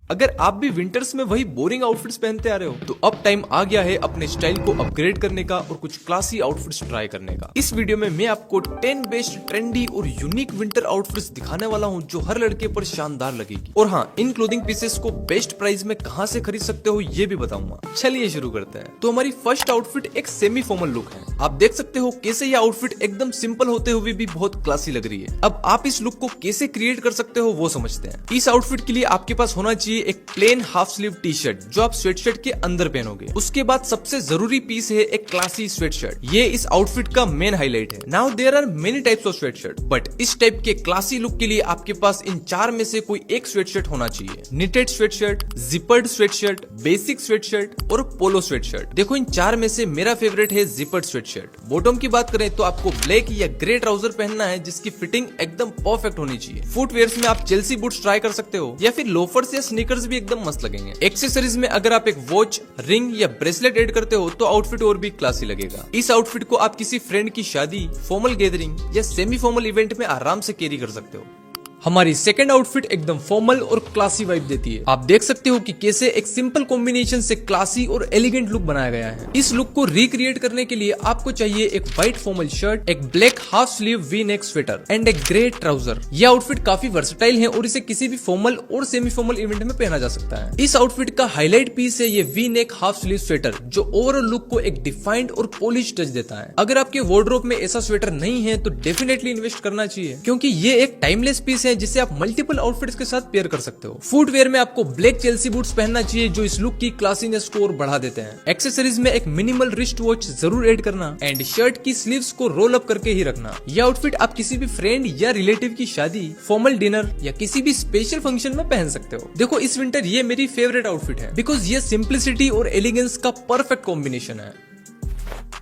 अगर आप भी विंटर्स में वही बोरिंग आउटफिट्स पहनते आ रहे हो तो अब टाइम आ गया है अपने स्टाइल को अपग्रेड करने का और कुछ क्लासी आउटफिट्स ट्राई करने का। इस वीडियो में मैं आपको 10 बेस्ट ट्रेंडी और यूनिक विंटर आउटफिट्स दिखाने वाला हूं जो हर लड़के पर शानदार लगेगी। और हाँ, इन क्लोथिंग पीसेस को बेस्ट प्राइस में कहां से खरीद सकते हो ये भी बताऊंगा। चलिए शुरू करते हैं। तो हमारी फर्स्ट आउटफिट एक सेमी फॉर्मल लुक है। आप देख सकते हो कैसे ये आउटफिट एकदम सिंपल होते हुए भी बहुत क्लासी लग रही है। अब आप इस लुक को कैसे क्रिएट कर सकते हो वो समझते हैं। इस आउटफिट के लिए आपके पास होना चाहिए एक plain half sleeve T shirt जो आप स्वेटशर्ट के अंदर पहनोगे। उसके बाद सबसे जरूरी पीस है एक क्लासी स्वेटशर्ट। ये इस आउटफिट का मेन हाईलाइट है। Now there are many types of sweatshirt, but इस टाइप के क्लासी लुक के लिए आपके पास इन चार में से कोई एक स्वेटशर्ट होना चाहिए। Knitted sweatshirt, zippered sweatshirt, basic sweatshirt और पोलो स्वेटशर्ट। देखो इन चार में से मेरा फेवरेट है जिपर्ड स्वेटशर्ट। बॉटम की बात करें तो आपको ब्लैक या ग्रे ट्राउजर पहनना है जिसकी फिटिंग एकदम परफेक्ट होनी चाहिए। फुटवेयर्स में आप चेल्सी बूट्स ट्राई कर सकते हो या फिर लोफर्स या स्नीकर्स भी एकदम मस्त लगेंगे। एक्सेसरीज में अगर आप एक वॉच, रिंग या ब्रेसलेट ऐड करते हो तो आउटफिट और भी क्लासी लगेगा। इस आउटफिट को आप किसी फ्रेंड की शादी, फॉर्मल गैदरिंग या सेमी फॉर्मल इवेंट में आराम से कैरी कर सकते हो। हमारी सेकंड आउटफिट एकदम फॉर्मल और क्लासी वाइब देती है। आप देख सकते हो कि कैसे एक सिंपल कॉम्बिनेशन से क्लासी और एलिगेंट लुक बनाया गया है। इस लुक को रिक्रिएट करने के लिए आपको चाहिए एक व्हाइट फॉर्मल शर्ट, एक black half sleeve V neck sweater and एक ग्रे ट्राउजर। यह आउटफिट काफी वर्सेटाइल है और इसे किसी भी फॉर्मल और सेमी फॉर्मल इवेंट में पहना जा सकता है। इस आउटफिट का हाईलाइट पीस है ये V neck half sleeve sweater जो ओवरऑल लुक को एक डिफाइंड और पॉलिश टच देता है। अगर आपके वार्डरोब में ऐसा स्वेटर नहीं है तो डेफिनेटली इन्वेस्ट करना चाहिए क्योंकि ये एक टाइमलेस पीस है जिसे आप मल्टीपल आउटफिट्स के साथ पेयर कर सकते हो। फुटवेयर में आपको ब्लैक चेल्सी बूट्स पहनना चाहिए जो इस लुक की क्लासीनेस को और बढ़ा देते हैं। एक्सेसरीज में एक मिनिमल रिस्ट वॉच जरूर ऐड करना एंड शर्ट की स्लीव्स को रोल अप करके ही रखना। यह आउटफिट आप किसी भी फ्रेंड या रिलेटिव की शादी, फॉर्मल डिनर या किसी भी स्पेशल फंक्शन में पहन सकते हो। देखो इस विंटर ये मेरी फेवरेट आउटफिट है बिकॉज ये सिंप्लिसिटी और एलिगेंस का परफेक्ट कॉम्बिनेशन है।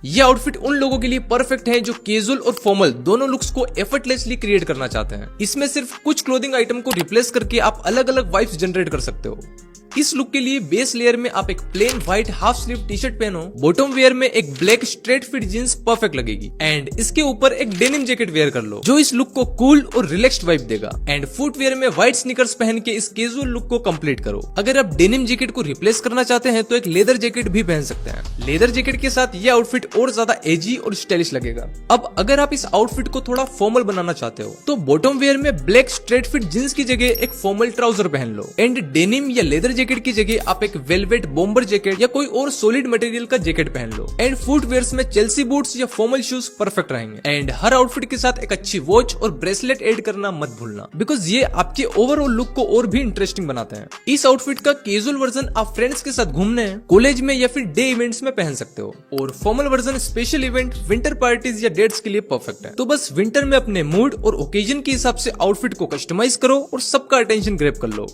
ये आउटफिट उन लोगों के लिए परफेक्ट है जो कैजुअल और फॉर्मल दोनों लुक्स को एफर्टलेसली क्रिएट करना चाहते हैं। इसमें सिर्फ कुछ क्लोथिंग आइटम को रिप्लेस करके आप अलग अलग वाइब्स जनरेट कर सकते हो। इस लुक के लिए बेस लेयर में आप एक plain white half sleeve T shirt पहनो, बॉटम वेयर में एक black straight fit jeans perfect लगेगी एंड इसके ऊपर एक डेनिम जैकेट वेयर कर लो जो इस लुक को कूल और रिलैक्स्ड वाइब देगा। एंड फुटवेयर में व्हाइट स्नीकर्स पहन के इस कैजुअल लुक को कंप्लीट करो। अगर आप डेनिम जैकेट को रिप्लेस करना चाहते हैं तो एक लेदर जैकेट भी पहन सकते हैं। लेदर जैकेट के साथ ये आउटफिट और ज्यादा एजी और स्टाइलिश लगेगा। अब अगर आप इस आउटफिट को थोड़ा फॉर्मल बनाना चाहते हो तो बॉटम वेयर में ब्लैक स्ट्रेट फिट जींस की जगह एक फॉर्मल ट्राउजर पहन लो एंड डेनिम या लेदर जैकेट की जगह आप एक वेलवेट बॉम्बर जैकेट या कोई और सॉलिड मटेरियल का जैकेट पहन लो। एंड फुटवेयर्स में चेल्सी बूट्स या फॉर्मल शूज परफेक्ट रहेंगे। एंड हर आउटफिट के साथ एक अच्छी वॉच और ब्रेसलेट ऐड करना मत भूलना बिकॉज ये आपके ओवरऑल लुक को और भी इंटरेस्टिंग बनाते हैं। इस आउटफिट का कैजुअल वर्जन आप फ्रेंड्स के साथ घूमने, कॉलेज में या फिर डे इवेंट्स में पहन सकते हो और formal version special event, winter parties या डेट्स के लिए परफेक्ट है। तो बस विंटर में अपने मूड और ओकेजन के हिसाब से आउटफिट को कस्टमाइज करो और सबका अटेंशन ग्रैब कर लो।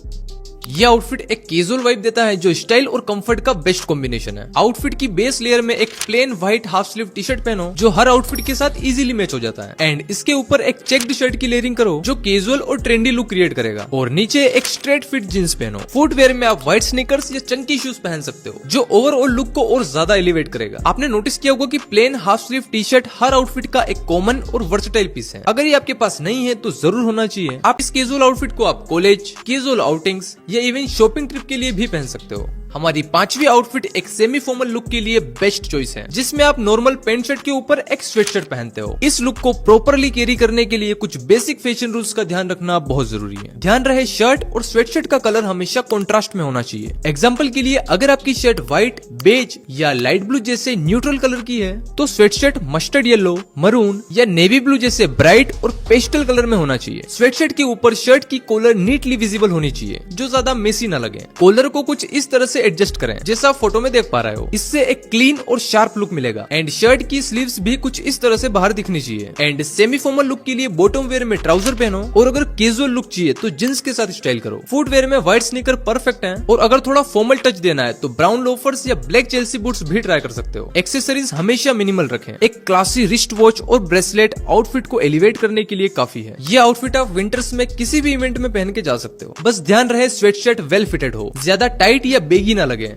यह आउटफिट एक कैजुअल वाइब देता है जो स्टाइल और कंफर्ट का बेस्ट कॉम्बिनेशन है। आउटफिट की बेस लेयर में एक plain white half sleeve T shirt पहनो जो हर आउटफिट के साथ इजीली मैच हो जाता है एंड इसके ऊपर एक चेक्ड शर्ट की लेयरिंग करो जो कैजुअल और ट्रेंडी लुक क्रिएट करेगा और नीचे एक स्ट्रेट फिट जींस पहनो। फुटवेयर में आप व्हाइट स्नीकर्स या चंकी शूज पहन सकते हो जो ओवरऑल लुक को और ज्यादा एलिवेट करेगा। आपने नोटिस किया होगा कि plain half sleeve T shirt हर आउटफिट का एक कॉमन और वर्सेटाइल पीस है। अगर ये आपके पास नहीं है तो जरूर होना चाहिए। आप इस कैजुअल आउटफिट को आप कॉलेज, कैजुअल आउटिंग्स या इवन शॉपिंग ट्रिप के लिए भी पहन सकते हो। हमारी पांचवी आउटफिट एक सेमी फॉर्मल लुक के लिए बेस्ट चॉइस है जिसमें आप नॉर्मल पैंट शर्ट के ऊपर एक स्वेटशर्ट पहनते हो। इस लुक को प्रॉपरली कैरी करने के लिए कुछ बेसिक फैशन रूल्स का ध्यान रखना बहुत जरूरी है। ध्यान रहे शर्ट और स्वेटशर्ट का कलर हमेशा कॉन्ट्रास्ट में होना चाहिए। एग्जाम्पल के लिए अगर आपकी शर्ट व्हाइट, बेज या लाइट ब्लू जैसे न्यूट्रल कलर की है तो स्वेटशर्ट मस्टर्ड येलो, मरून या नेवी ब्लू जैसे ब्राइट और पेस्टल कलर में होना चाहिए। स्वेटशर्ट के ऊपर शर्ट की कॉलर नीटली विजिबल होनी चाहिए जो ज्यादा मेसी न लगे। कॉलर को कुछ इस तरह से एडजस्ट करें जैसा आप फोटो में देख पा रहे हो। इससे एक क्लीन और शार्प लुक मिलेगा एंड शर्ट की स्लीव्स भी कुछ इस तरह से बाहर दिखनी चाहिए। एंड सेमी फॉर्मल लुक के लिए बॉटम वेयर में ट्राउजर पहनो और अगर कैजुअल लुक चाहिए तो जींस के साथ स्टाइल करो। फुटवेयर में व्हाइट स्नीकर परफेक्ट है और अगर थोड़ा फॉर्मल टच देना है तो ब्राउन लोफर्स या ब्लैक चेल्सी बूट्स भी ट्राई कर सकते हो। एक्सेसरीज हमेशा मिनिमल रखें। एक क्लासी रिस्ट वॉच और ब्रेसलेट आउटफिट को एलिवेट करने के लिए काफी है। ये आउटफिट आप विंटर्स में किसी भी इवेंट में पहन के जा सकते हो। बस ध्यान रहे स्वेटशर्ट वेल फिटेड हो, ज्यादा टाइट या बेगी ना लगे।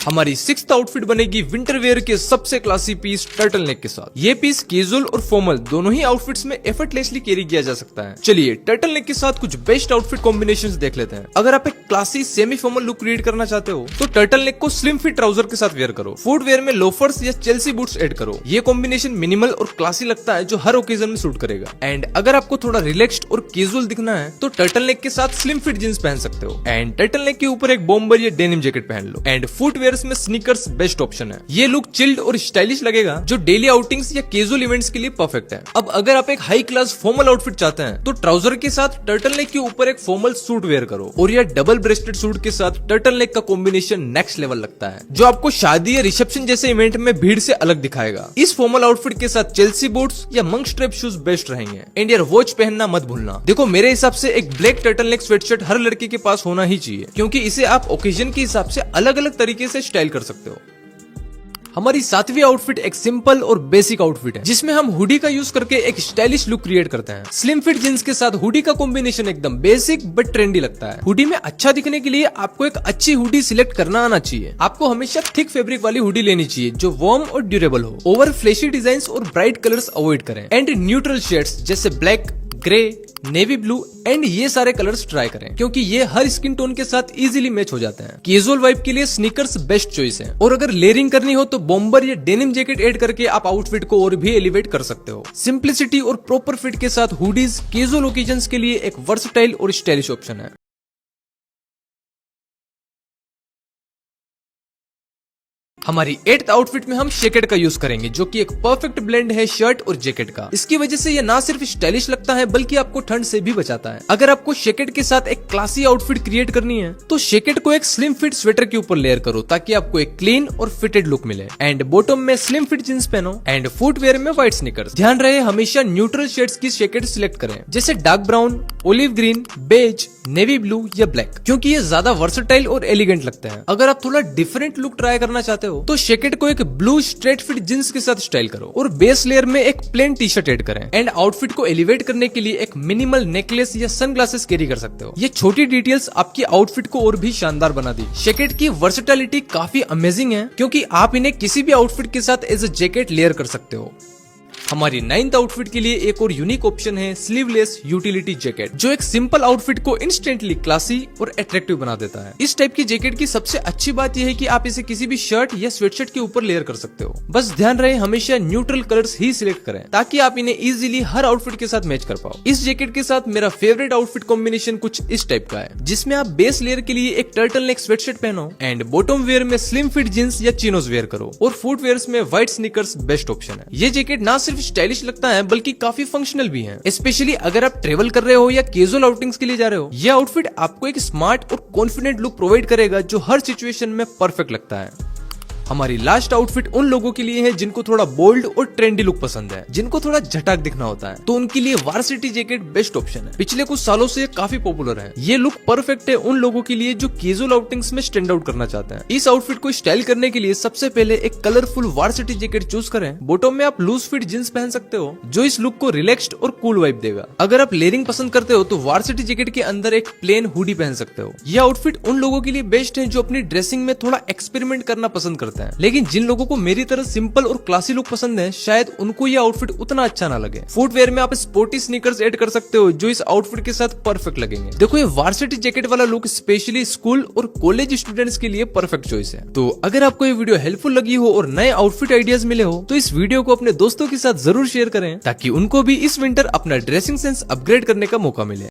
हमारी 6th आउटफिट बनेगी विंटर वेयर के सबसे क्लासी पीस टर्टल नेक के साथ। ये पीस कैजुअल और फॉर्मल दोनों ही आउटफिट्स में एफर्टलेसली कैरी किया जा सकता है। चलिए टर्टल नेक के साथ कुछ बेस्ट आउटफिट कॉम्बिनेशंस देख लेते हैं। अगर आप एक classy semi formal look create करना चाहते हो तो टर्टल नेक को स्लिम फिट ट्राउजर के साथ वेयर करो। फुटवेयर में लोफर्स या चेल्सी बूट्स ऐड करो। ये कॉम्बिनेशन मिनिमल और क्लासी लगता है जो हर ओकेजन में सूट करेगा। एंड अगर आपको थोड़ा रिलैक्स्ड और कैजुअल दिखना है तो टर्टल नेक के साथ स्लिम फिट जींस पहन सकते हो। एंड टर्टल नेक के ऊपर एक बॉम्बर या डेनिम जैकेट पहन लो। एंड फुटवेयर्स में स्नीकर्स बेस्ट ऑप्शन है। ये लुक चिल्ड और स्टाइलिश लगेगा जो डेली आउटिंग्स या कैजुअल इवेंट्स के लिए परफेक्ट है। अब अगर आप एक हाई क्लास फॉर्मल आउटफिट चाहते हैं तो ट्राउजर के साथ टर्टल नेक के ऊपर एक फॉर्मल सूट वेयर करो। और यह डबल ब्रेस्टेड सूट के साथ टर्टल नेक का कॉम्बिनेशन नेक्स्ट लेवल लगता है जो आपको शादी या रिसेप्शन जैसे इवेंट में भीड़ से अलग दिखाएगा। इस फॉर्मल आउटफिट के साथ चेल्सी बूट्स या मंक स्ट्रैप शूज बेस्ट रहेंगे। एंड यार वॉच पहनना मत भूलना। देखो मेरे हिसाब से एक ब्लैक टर्टल नेक स्वेटशर्ट हर लड़की के पास होना ही चाहिए क्योंकि इसे आप ओकेजन के हिसाब से अलग अलग तरीके से स्टाइल कर सकते हो। हमारी 7वीं आउटफिट एक सिंपल और बेसिक आउटफिट है जिसमें हम हुडी का यूज करके एक स्टाइलिश लुक क्रिएट करते हैं। स्लिम फिट जींस के साथ हुडी का कॉम्बिनेशन एकदम बेसिक बट ट्रेंडी लगता है। हुडी में अच्छा दिखने के लिए आपको एक अच्छी हुडी सिलेक्ट करना आना चाहिए। आपको हमेशा थिक फैब्रिक वाली हुडी लेनी चाहिए जो वार्म और ड्यूरेबल हो। ओवर फ्लैशी डिजाइन्स और ब्राइट कलर्स अवॉइड करें। एंड न्यूट्रल शेड्स जैसे black, grey, navy blue and ये सारे कलर्स ट्राई करें क्योंकि ये हर स्किन टोन के साथ इजीली मैच हो जाते हैं। कैजुअल वाइब के लिए स्नीकर्स बेस्ट चॉइस है। और अगर लेयरिंग करनी हो तो बॉम्बर या डेनिम जैकेट ऐड करके आप आउटफिट को और भी एलिवेट कर सकते हो। सिंप्लिसिटी और प्रॉपर फिट के साथ हुडीज कैजुअल ओकेजन्स के लिए एक वर्सटाइल और स्टाइलिश ऑप्शन है। हमारी 8th आउटफिट में हम जैकेट का यूज करेंगे जो कि एक परफेक्ट ब्लेंड है शर्ट और जैकेट का। इसकी वजह से ये ना सिर्फ स्टाइलिश लगता है बल्कि आपको ठंड से भी बचाता है। अगर आपको जैकेट के साथ एक क्लासी आउटफिट क्रिएट करनी है तो जैकेट को एक स्लिम फिट स्वेटर के ऊपर लेयर करो ताकि आपको एक क्लीन और फिटेड लुक मिले। एंड बॉटम में स्लिम फिट जींस पहनो। एंड फुटवेयर में व्हाइट स्नीकर्स। ध्यान रहे हमेशा न्यूट्रल शेड्स की जैकेट सिलेक्ट करें जैसे dark brown, olive green, beige, navy blue या ब्लैक क्योंकि ये ज्यादा वर्सेटाइल और एलिगेंट लगते हैं। अगर आप थोड़ा डिफरेंट लुक ट्राई करना चाहते हो तो जैकेट को एक ब्लू स्ट्रेट फिट जींस के साथ स्टाइल करो और बेस लेयर में एक प्लेन टी शर्ट ऐड करें। एंड आउटफिट को एलिवेट करने के लिए एक मिनिमल नेकलेस या सनग्लासेस कैरी कर सकते हो। ये छोटी डिटेल्स आपकी आउटफिट को और भी शानदार बना दी। जैकेट की वर्सेटिलिटी काफी अमेजिंग है क्योंकि आप इन्हें किसी भी आउटफिट के साथ एज अ जैकेट लेयर कर सकते हो। हमारी 9th आउटफिट के लिए एक और यूनिक ऑप्शन है स्लीवलेस यूटिलिटी जैकेट जो एक सिंपल आउटफिट को इंस्टेंटली क्लासी और अट्रैक्टिव बना देता है। इस टाइप की जैकेट की सबसे अच्छी बात यह है कि आप इसे किसी भी शर्ट या स्वेटशर्ट के ऊपर लेयर कर सकते हो। बस ध्यान रहे हमेशा न्यूट्रल कलर्स ही सिलेक्ट करें ताकि आप इन्हें इजीली हर आउटफिट के साथ मैच कर पाओ। इस जैकेट के साथ मेरा फेवरेट आउटफिट कॉम्बिनेशन कुछ इस टाइप का है जिसमें आप बेस लेयर के लिए एक टर्टल नेक स्वेटशर्ट पहनो एंड बॉटम वेयर में स्लिम फिट जींस या चिनोज वेयर करो और फुटवेयर्स में व्हाइट स्नीकर्स बेस्ट ऑप्शन है। ये जैकेट ना सिर्फ स्टाइलिश लगता है बल्कि काफी फंक्शनल भी है। स्पेशली अगर आप ट्रेवल कर रहे हो या कैजुअल आउटिंग्स के लिए जा रहे हो। यह आउटफिट आपको एक स्मार्ट और कॉन्फिडेंट लुक प्रोवाइड करेगा जो हर सिचुएशन में परफेक्ट लगता है। हमारी लास्ट आउटफिट उन लोगों के लिए है जिनको थोड़ा बोल्ड और ट्रेंडी लुक पसंद है, जिनको थोड़ा झटाक दिखना होता है, तो उनके लिए वार्सिटी जैकेट बेस्ट ऑप्शन है। पिछले कुछ सालों से ये काफी पॉपुलर है। ये लुक परफेक्ट है उन लोगों के लिए जो कैजुअल आउटिंग्स में स्टैंड आउट करना चाहते हैं। इस आउटफिट को स्टाइल करने के लिए सबसे पहले एक कलरफुल वार्सिटी जैकेट चूज करें। बॉटम में आप लूज फिट जींस पहन सकते हो जो इस लुक को रिलैक्स्ड और कूल वाइब देगा। अगर आप लेयरिंग पसंद करते हो तो वार्सिटी जैकेट के अंदर एक प्लेन हुडी पहन सकते हो। यह आउटफिट उन लोगों के लिए बेस्ट है जो अपनी ड्रेसिंग में थोड़ा एक्सपेरिमेंट करना पसंद करते हैं, लेकिन जिन लोगों को मेरी तरह सिंपल और क्लासी लुक पसंद है शायद उनको ये आउटफिट उतना अच्छा ना लगे। फुटवेयर में आप स्पोर्टी स्नीकर्स ऐड कर सकते हो जो इस आउटफिट के साथ परफेक्ट लगेंगे। देखो ये वार्सिटी जैकेट वाला लुक स्पेशली स्कूल और कॉलेज स्टूडेंट्स के लिए परफेक्ट चॉइस है। तो अगर आपको ये वीडियो हेल्पफुल लगी हो और नए आउटफिट आइडियाज मिले हो तो इस वीडियो को अपने दोस्तों के साथ जरूर शेयर करें ताकि उनको भी इस विंटर अपना ड्रेसिंग सेंस अपग्रेड करने का मौका मिले।